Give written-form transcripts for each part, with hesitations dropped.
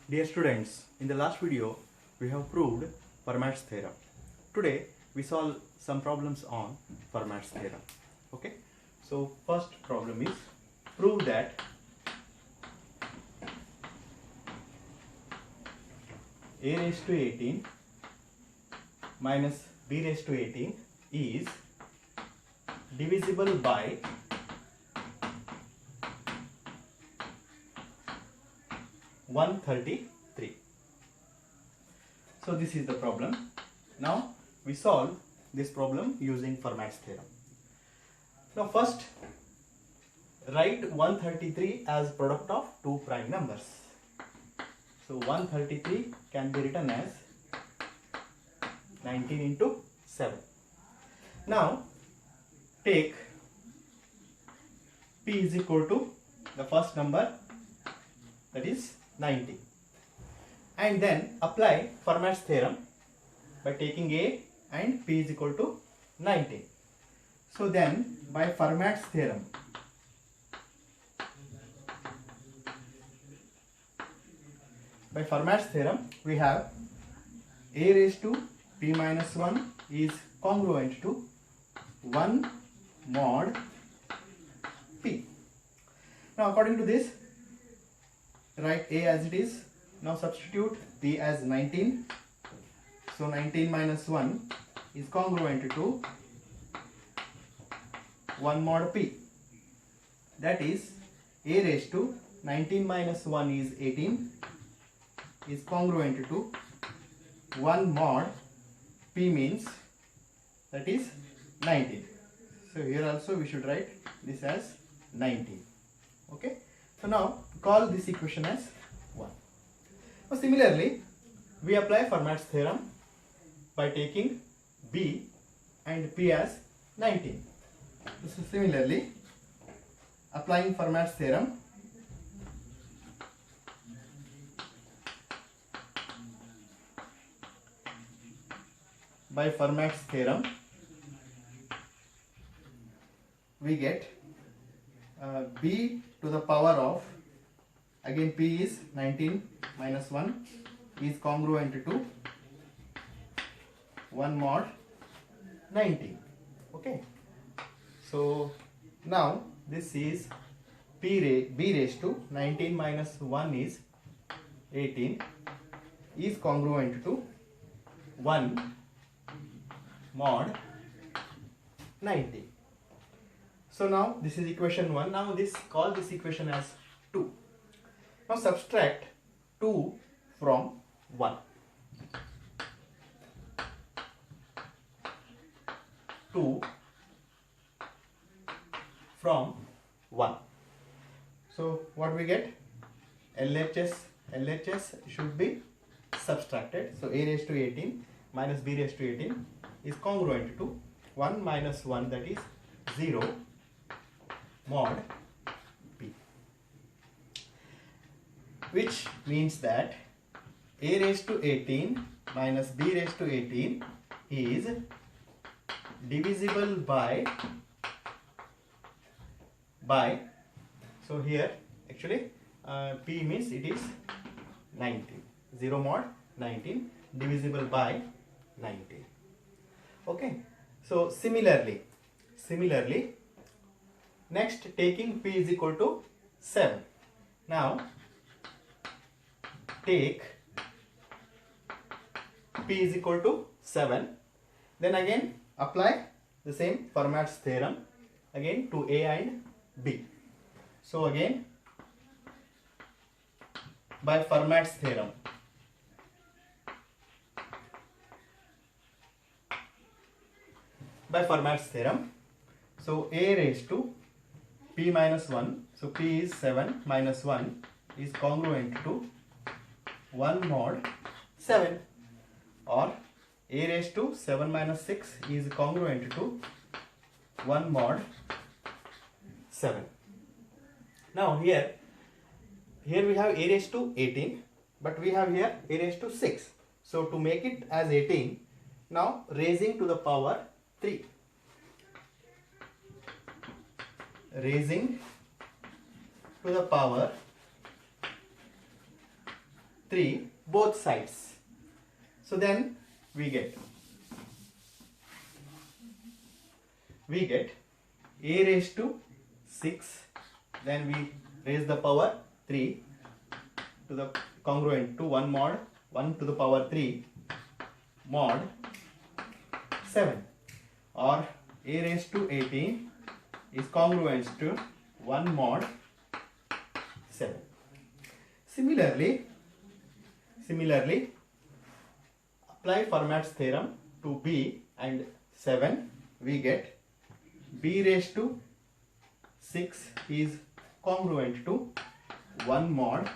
Dear students, in the last video we have proved Fermat's theorem. Today we solve some problems on Fermat's theorem. Okay, so first problem is prove that a raised to 18 minus b raised to 18 is divisible by 133. So this is the problem. Now we solve this problem using Fermat's theorem. Now first write 133 as product of two prime numbers. So 133 can be written as 19 into 7. Now take p is equal to the first number, that is 90, and then apply Fermat's theorem by taking a and p is equal to 19. So then by Fermat's theorem, we have a raised to p minus 1 is congruent to 1 mod p. Now according to this, write a as it is. Now substitute p as 19. So 19 minus 1 is congruent to 1 mod p. That is a raised to 19 minus 1 is 18 is congruent to 1 mod p means that is 19. So here also we should write this as 19. Okay. So now call this equation as 1. Now similarly, we apply Fermat's theorem by taking b and p as 19. So similarly, applying Fermat's theorem, we get b to the power of, again p is 19 minus 1 is congruent to 1 mod 19. Okay. So now this is b raised to 19 minus 1 is 18 is congruent to 1 mod 90. So now this is equation 1. Now call this equation as 2. Now subtract 2 from 1. 2 from 1. So what we get? LHS should be subtracted. So a raised to 18 minus b raised to 18 is congruent to 1 minus 1, that is 0 mod p, which means that a raised to 18 minus b raised to 18 is divisible by, so here actually p means it is 19, 0 mod 19 divisible by 19. Okay. So similarly, next taking p is equal to 7. Now take p is equal to 7. Then again apply the same Fermat's theorem again to a and b. So again by Fermat's theorem, so a raised to p minus 1, so p is 7 minus 1 is congruent to 1 mod 7, or a raised to 7 minus 6 is congruent to 1 mod 7. Now here we have a raised to 18, but we have here a raised to 6. So to make it as 18, now raising to the power 3. Raising to the power 3 both sides. So then we get a raised to 6, then we raise the power 3 to the congruent to 1 mod 1 to the power 3 mod 7, or a raised to 18 is congruent to 1 mod 7. Similarly, apply Fermat's theorem to B and 7, we get b raised to 6 is congruent to 1 mod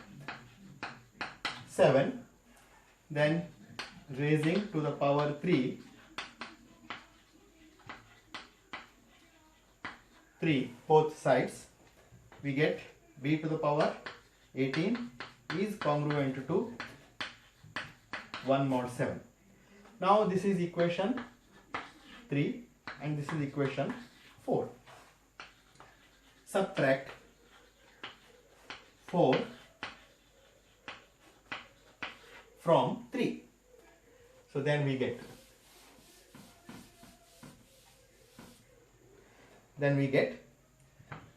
7, then raising to the power 3 both sides, we get b to the power 18 is congruent to 1 mod 7. Now this is equation 3 and this is equation 4. Subtract 4 from 3. So then we get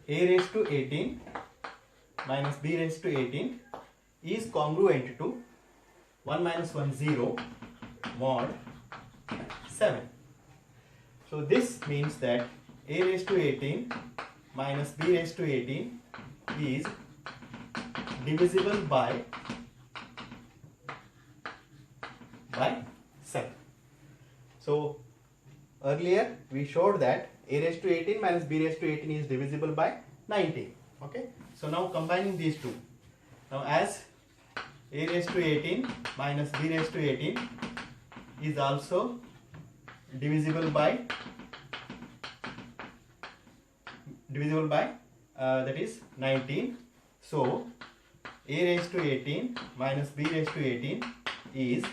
a raised to 18 minus b raised to 18 is congruent to 1 minus 1 0 mod 7. So this means that a raised to 18 minus b raised to 18 is divisible by 7. So earlier we showed that a raised to 18 minus b raised to 18 is divisible by 19. Okay. So now combining these two. Now as a raised to 18 minus b raised to 18 is also divisible by that is 19. So a raised to 18 minus b raised to 18 is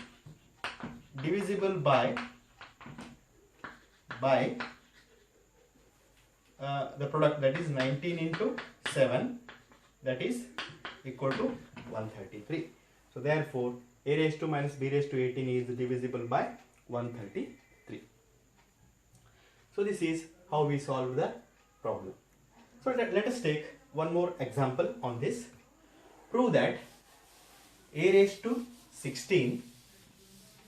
divisible by the product, that is 19 into 7, that is equal to 133. So therefore a raised to minus b raised to 18 is divisible by 133. So this is how we solve the problem. So let us take one more example on this. Prove that a raised to 16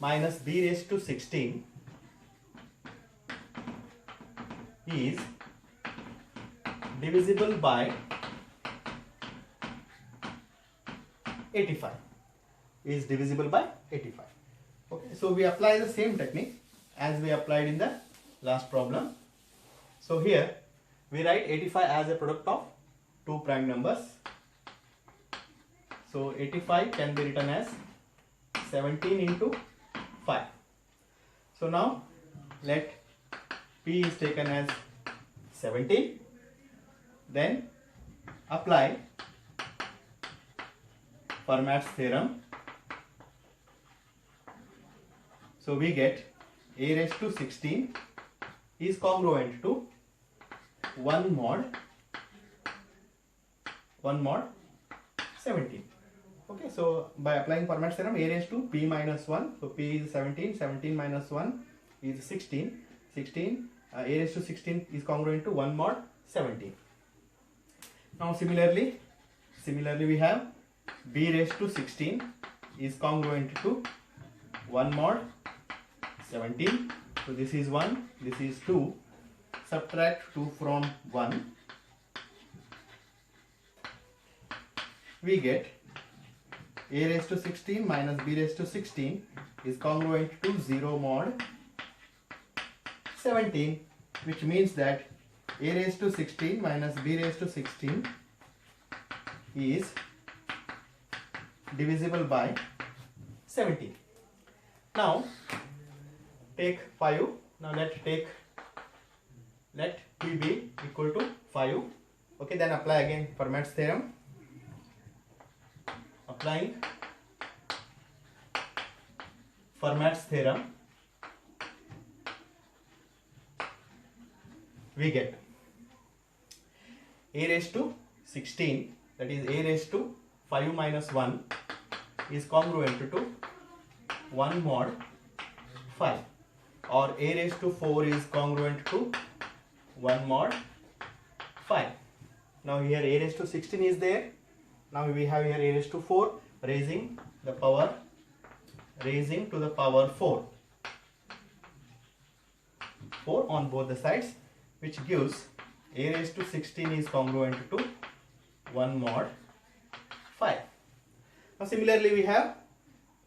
minus b raised to 16 is divisible by 85. Is divisible by 85. Okay, so we apply the same technique as we applied in the last problem. So here we write 85 as a product of two prime numbers. So 85 can be written as 17 into 5. So now let P is taken as 17. Then apply Fermat's theorem. So we get a raised to 16 is congruent to 1 mod 17. Okay, so by applying Fermat's theorem, a raised to p minus 1, so p is 17, 17 minus 1 is 16, 16, a raised to 16 is congruent to 1 mod 17. Now similarly we have b raised to 16 is congruent to 1 mod 17. So this is 1, this is 2. Subtract 2 from 1. We get a raised to 16 minus b raised to 16 is congruent to 0 mod 17, which means that a raised to 16 minus b raised to 16 is divisible by 17. Now take 5. Now let p be equal to 5. Okay, then apply again Fermat's theorem. Applying Fermat's theorem, we get a raised to 16, that is a raised to 5 minus 1 is congruent to 1 mod 5, or a raised to 4 is congruent to 1 mod 5. Now here a raised to 16 is there. Now we have here a raised to 4 raising to the power 4 on both the sides, which gives a raised to 16 is congruent to 1 mod 5. Now similarly we have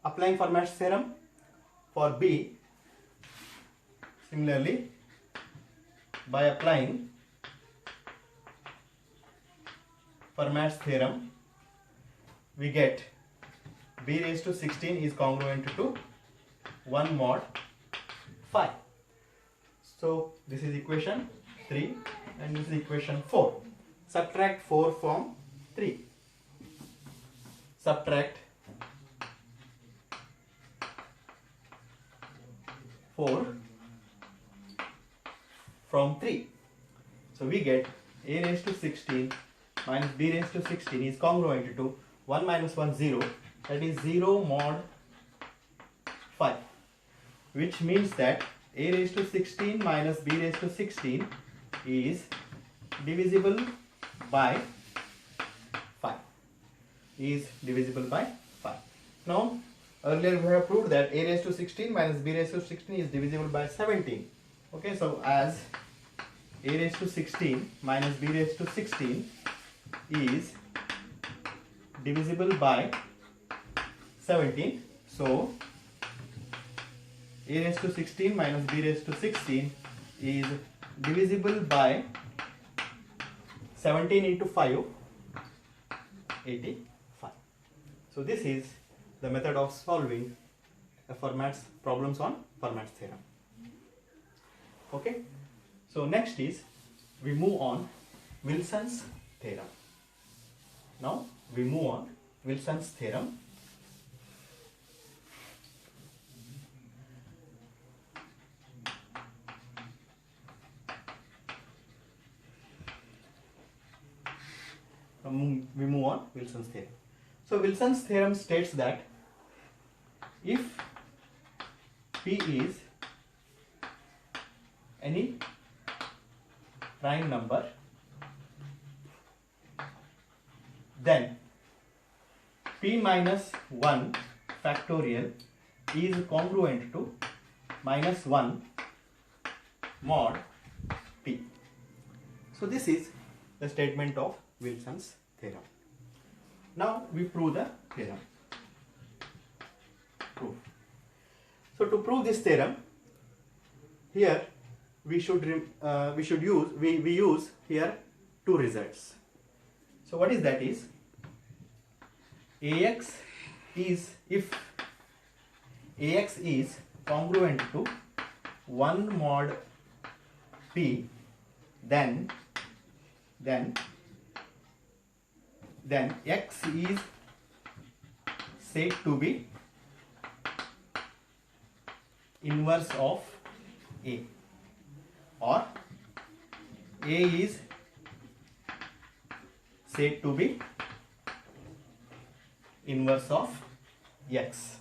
applying Fermat's theorem for B. Similarly, by applying Fermat's theorem, we get b raised to 16 is congruent to 1 mod 5. So this is equation 3 and this is equation 4. Subtract 4 from 3. Subtract 4 from 3. So we get a raised to 16 minus b raised to 16 is congruent to 1 minus 1 0, that is 0 mod 5, which means that a raised to 16 minus b raised to 16 is divisible by 5. Now earlier we have proved that a raised to 16 minus b raised to 16 is divisible by 17. Okay, so as a raised to 16 minus b raised to 16 is divisible by 17, so a raised to 16 minus b raised to 16 is divisible by 17 into 5, 85. So this is the method of solving Fermat's problems on Fermat's theorem. Okay, so next is we move on Wilson's theorem. Now we move on Wilson's theorem. We move on Wilson's theorem. So Wilson's theorem states that if P is any prime number, then P minus 1 factorial is congruent to minus 1 mod P. So this is the statement of Wilson's theorem. Now we prove the theorem. So to prove this theorem, here we use here two results. So what is that is AX is, if AX is congruent to 1 mod P, then X is said to be inverse of A, or A is said to be inverse of X.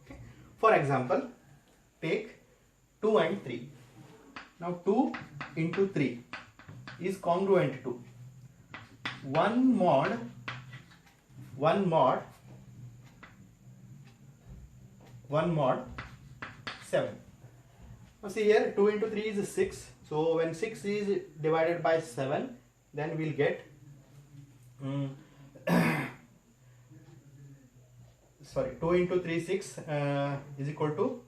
Okay. For example, take 2 and 3. Now 2 into 3 is congruent to 1 mod 7. Now see here, 2 into 3 is 6. So when 6 is divided by 7, then we'll get sorry, 2 into 3 6 is equal to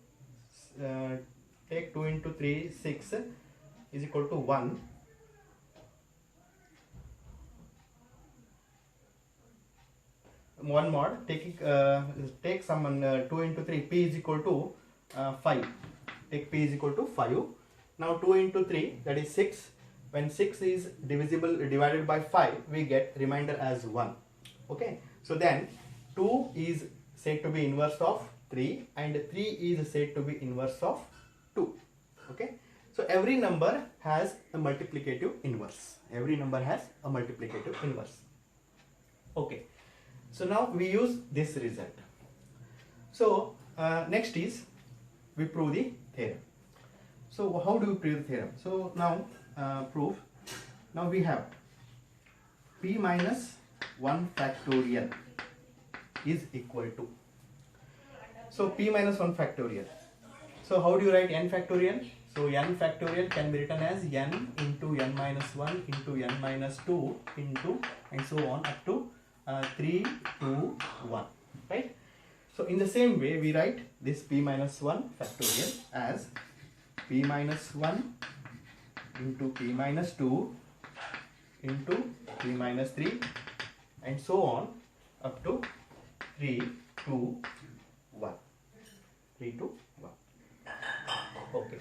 take 2 into 3 6 is equal to 1. One mod, take some 2 into 3, P is equal to 5. Take P is equal to 5. Now 2 into 3, that is 6. When 6 is divided by 5, we get remainder as 1. Okay, so then 2 is said to be inverse of 3 and 3 is said to be inverse of 2. Okay, so every number has a multiplicative inverse. Okay, so now we use this result. So next is we prove the theorem. So how do we prove the theorem? So now proof. Now we have p minus 1 factorial is equal to. So p minus 1 factorial. So how do you write n factorial? So n factorial can be written as n into n minus 1 into n minus 2 into and so on up to 3, 2, 1. Right? So in the same way we write this p minus 1 factorial as p minus 1 into p minus 2 into p minus 3 and so on up to 3, 2, 1. 3, 2, 1. Okay.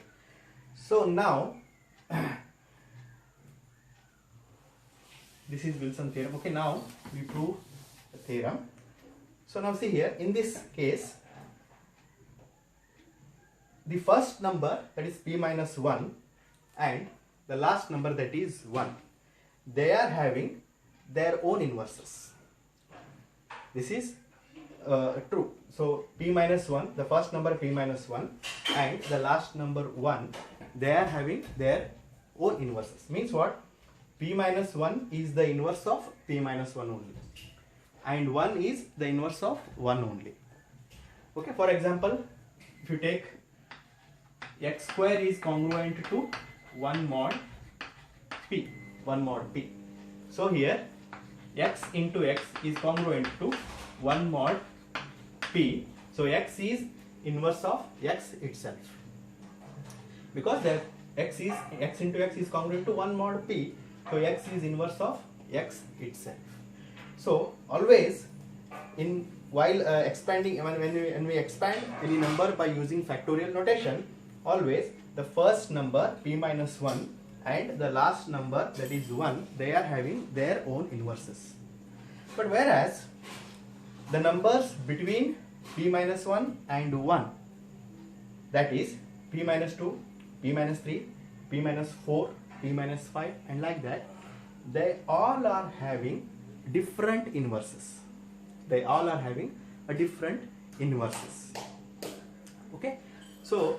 So now this is Wilson theorem. Okay, now we prove the theorem. So now see here, in this case, the first number, that is p minus 1, and the last number, that is 1, they are having their own inverses. This is true. So p minus 1, the first number p minus 1 and the last number 1, they are having their own inverses. Means what? P minus 1 is the inverse of p minus 1 only, and 1 is the inverse of 1 only. Okay, for example, if you take x square is congruent to 1 mod p, 1 mod p. So here x into x is congruent to 1 mod p. So x is inverse of x itself, because that x into x is congruent to 1 mod p. So x is inverse of x itself. So always in while expanding, when we expand any number by using factorial notation, always the first number p minus 1 and the last number, that is 1, they are having their own inverses. But whereas the numbers between p minus 1 and 1, that is p minus 2, p minus 3, p minus 4, p minus 5 and like that, they all are having different inverses. They all are having a different inverses. Okay, so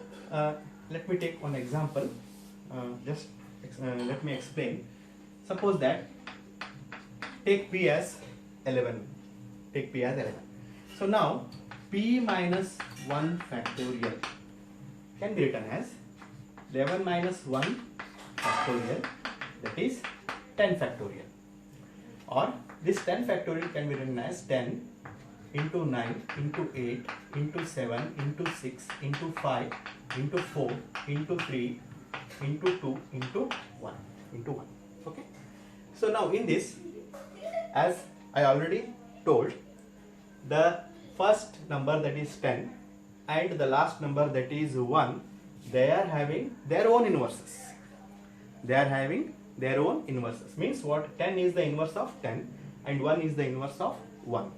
let me take one example. Let me explain. Suppose that take p as 11. Take p as 11. So now p minus 1 factorial can be written as 11 minus 1 factorial, that is 10 factorial, or this 10 factorial can be written as 10 into 9 into 8 into 7 into 6 into 5 into 4 into 3 into 2 into 1 into 1. Okay. So now in this, as I already told, the first number, that is 10, and the last number, that is 1, they are having their own inverses. They are having their own inverses. Means what? 10 is the inverse of 10 and 1 is the inverse of 1.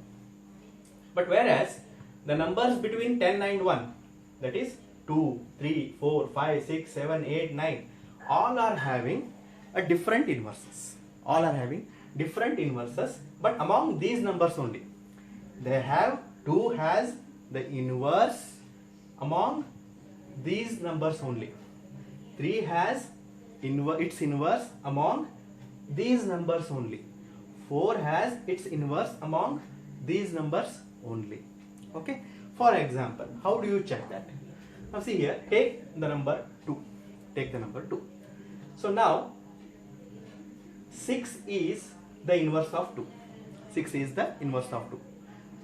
But whereas the numbers between 10 and 1, that is 2, 3, 4, 5, 6, 7, 8, 9, all are having a different inverses. All are having different inverses, but among these numbers only. They have 2 has the inverse among these numbers only. 3 has its inverse among these numbers only. 4 has its inverse among these numbers only. Okay. For example, how do you check that? Now see here, take the number 2. Take the number 2. So now 6 is the inverse of 2. 6 is the inverse of 2.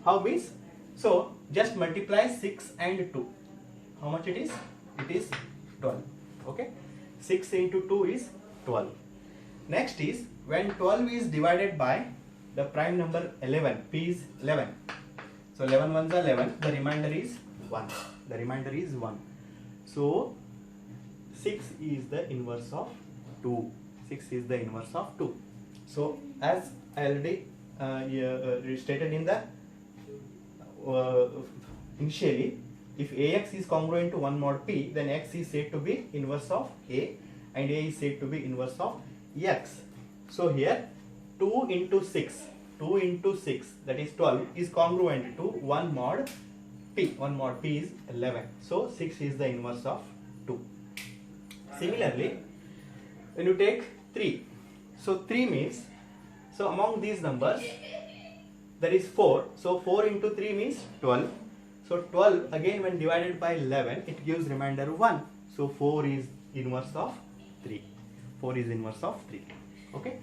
How means? So just multiply 6 and 2. How much it is? It is 12. Okay. 6 into 2 is 12. Next is when 12 is divided by the prime number 11. P is 11. So 11 ones are 11. The remainder is 1. The remainder is 1. So 6 is the inverse of 2. 6 is the inverse of 2. So as I already stated in the initially, if AX is congruent to 1 mod P, then X is said to be inverse of A and A is said to be inverse of X. So here 2 into 6, that is 12, is congruent to 1 mod p. 1 mod p is 11. So 6 is the inverse of 2. Similarly, when you take 3, so 3 means, so among these numbers there is 4. So 4 into 3 means 12. So 12 again when divided by 11 it gives remainder 1. So 4 is inverse of 3. 4 is inverse of 3. Okay.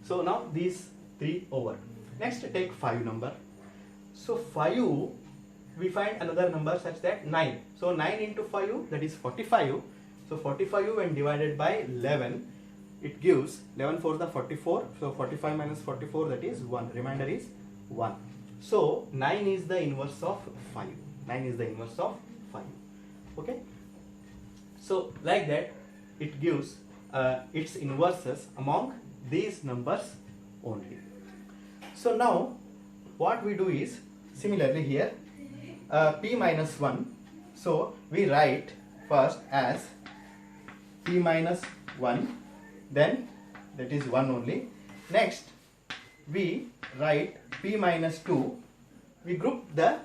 So now these 3 over. Next take 5 number. So 5 we find another number such that 9. So 9 into 5 that is 45. So 45 when divided by 11 it gives 11 for the 44. So 45 minus 44 that is 1. Remainder is 1. So 9 is the inverse of 5. 9 is the inverse of 5. Okay. So like that it gives its inverses among these numbers only. So now what we do is similarly here p minus 1. So we write first as p minus 1, then that is 1 only. Next we write p minus 2. We group the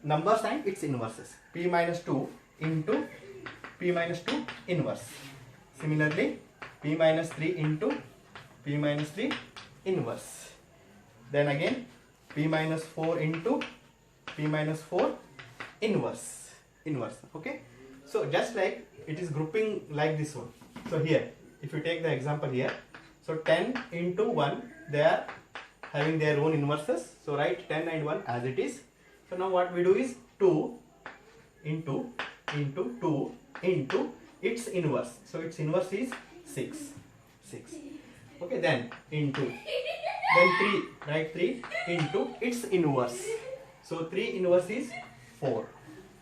numbers and its inverses. P minus 2 into p minus 2 inverse. Similarly p minus 3 into p minus 3 inverse. Then again p minus 4 into p minus 4 inverse. Okay. So just like it is grouping like this one. So here if you take the example here, so 10 into 1 they are having their own inverses. So write 10 and 1 as it is. So now what we do is 2 into 2 into its inverse. So its inverse is 6. Okay, then into, then 3, write 3 into its inverse. So 3 inverse is 4.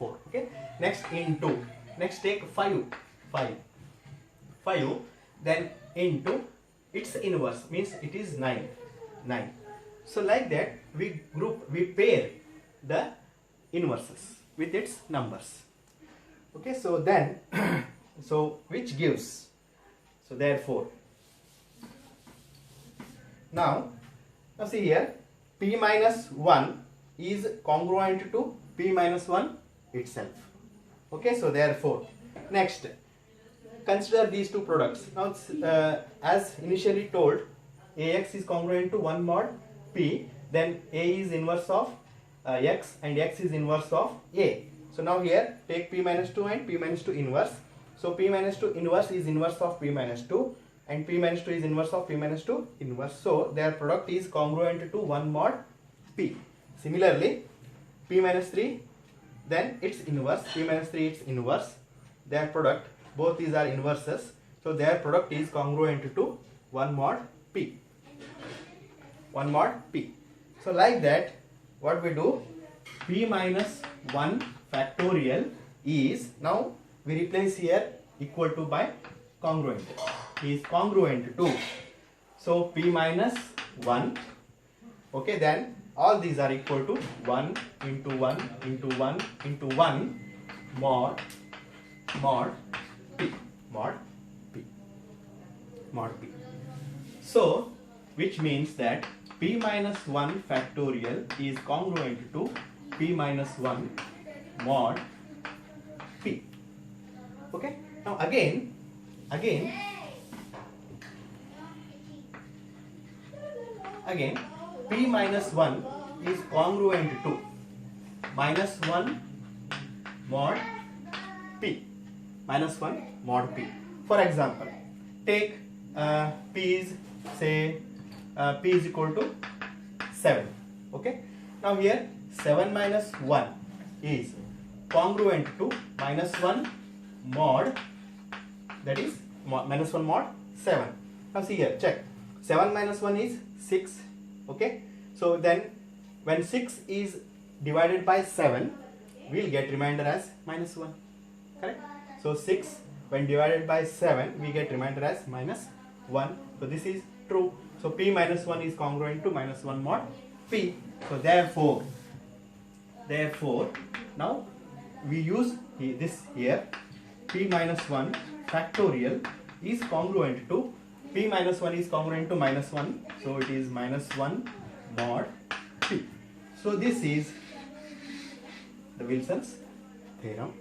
Okay, next into, next take 5, then into its inverse means it is 9. So like that we pair the inverses with its numbers. Okay, so then so which gives, so therefore now see here p minus 1 is congruent to p minus 1 itself. Okay, so therefore next consider these two products. Now as initially told, ax is congruent to 1 mod p, then a is inverse of x and x is inverse of a. So now here take p minus 2 and p minus 2 inverse. So p minus 2 inverse is inverse of p minus 2 and p minus 2 is inverse of p minus 2 inverse. So their product is congruent to 1 mod p. Similarly p minus 3 then its inverse, p minus 3 its inverse, their product, both these are inverses. So their product is congruent to 1 mod p. 1 mod p. So like that what we do, p minus 1 factorial is, now we replace here equal to by congruent, is congruent to, so p minus 1. Okay, then all these are equal to 1 into 1 into 1 into 1 mod p. So which means that p minus 1 factorial is congruent to p minus 1 mod p. Okay, now again p minus 1 is congruent to minus 1 mod p. Minus 1 mod p. For example, take p is, say p is equal to 7. Okay, now here 7 minus 1 is congruent to minus 1 mod, that is minus 1 mod 7. Now see here, check, 7 minus 1 is 6. Okay, so then when 6 is divided by 7 we will get remainder as minus 1. Correct? So 6 when divided by 7 we get remainder as minus 1. So this is true. So p minus 1 is congruent to minus 1 mod p. So therefore now we use this here, p minus 1 factorial is congruent to, p minus 1 is congruent to minus 1, so it is minus 1 mod p. So this is the Wilson's theorem.